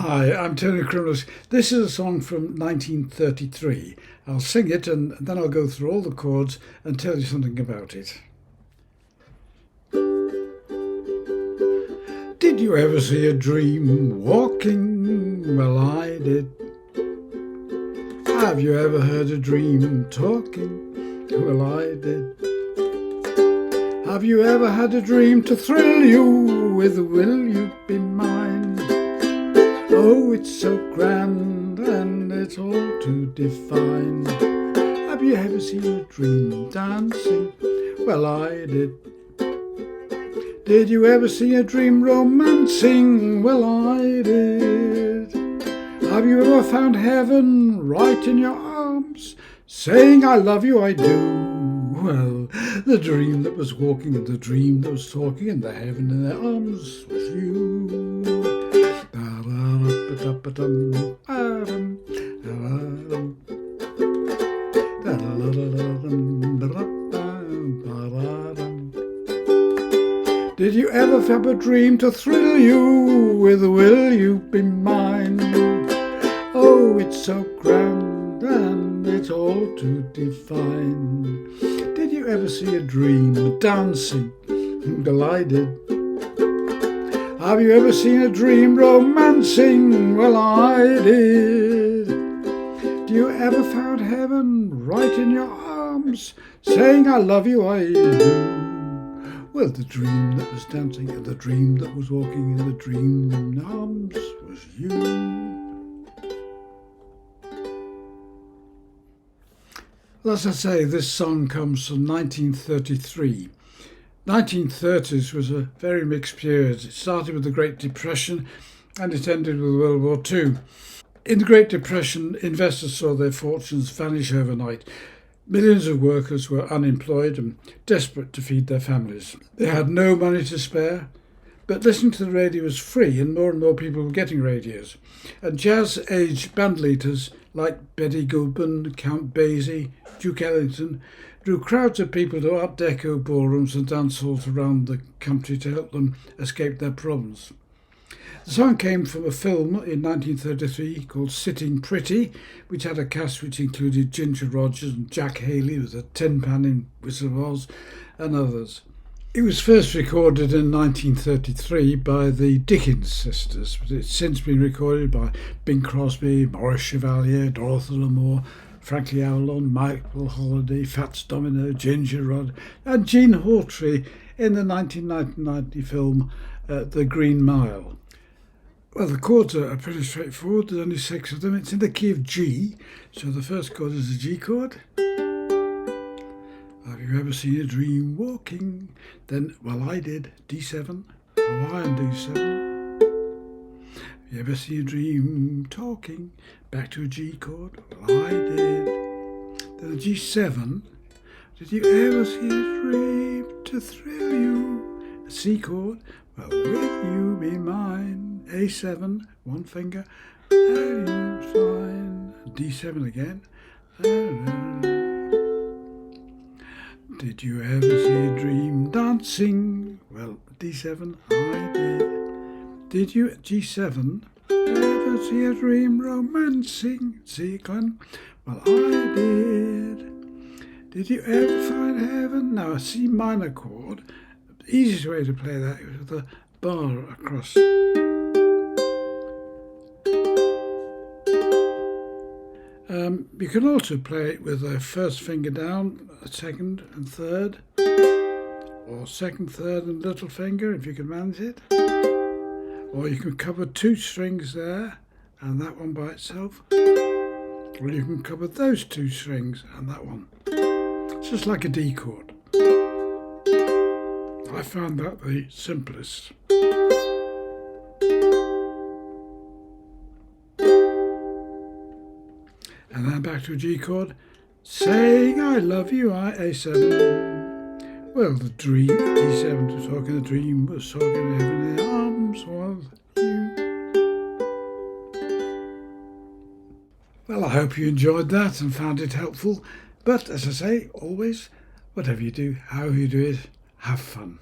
Hi, I'm Tony Crimlisk. This is a song from 1933. I'll sing it and then I'll go through all the chords and tell you something about it. Did you ever see a dream walking? Well, I did. Have you ever heard a dream talking? Well, I did. Have you ever had a dream to thrill you with will you be mine? Oh, it's so grand and it's all to define. Have you ever seen a dream dancing? Well, I did. Did you ever see a dream romancing? Well, I did. Have you ever found heaven right in your arms, saying I love you, I do? Well, the dream that was walking and the dream that was talking and the heaven in their arms was you. Did you ever have a dream to thrill you with will you be mine? Oh, it's so grand and it's all to define. Did you ever see a dream dancing? Well, I did. Have you ever seen a dream romancing? Well, I did. Do you ever found heaven right in your arms, saying I love you, I do? Well, the dream that was dancing and the dream that was walking in the dream arms was you. Well, as I say, this song comes from 1933. 1930s was a very mixed period. It started with the Great Depression and it ended with World War II. In the Great Depression, investors saw their fortunes vanish overnight. Millions of workers were unemployed and desperate to feed their families. They had no money to spare, but listening to the radio was free and more people were getting radios. And jazz-age bandleaders like Betty Goodman, Count Basie, Duke Ellington drew crowds of people to Art Deco ballrooms and dance halls around the country to help them escape their problems. The song came from a film in 1933 called Sitting Pretty, which had a cast which included Ginger Rogers and Jack Haley with a tin pan in Wizard of Oz and others. It was first recorded in 1933 by the Dickens sisters, but it's since been recorded by Bing Crosby, Maurice Chevalier, Dorothy Lamour, Frankie Avalon, Michael Holiday, Fats Domino, Ginger Rod and Gene Hawtrey in the 1990 film The Green Mile. Well, the chords are pretty straightforward. There's only 6 of them. It's in the key of G, so the first chord is a G chord. Have you ever seen a dream walking? Then, well, I did, D7, Hawaiian D7. Have you ever seen a dream talking? Back to a G chord, well, I did. Then a G7. Did you ever see a dream to thrill you? A C chord, well, will you be mine? A7, one finger, and you're fine. D7 again. Did you ever see a dream dancing? Well, D7, I did. Did you, G7, ever see a dream romancing? C, Glenn? Well, I did. Did you ever find heaven? Now, a C minor chord. The easiest way to play that is with a bar across. You can also play it with a first finger down, a second and third, or second, third and little finger if you can manage it. Or you can cover 2 strings there and that one by itself. Or you can cover those 2 strings and that one. It's just like a D chord. I found that the simplest. And then back to a G chord, saying I love you, A7. Well, the dream, D7 was talking, the dream was talking, heaven in their arms was you. Well, I hope you enjoyed that and found it helpful. But as I say, always, whatever you do, how you do it, have fun.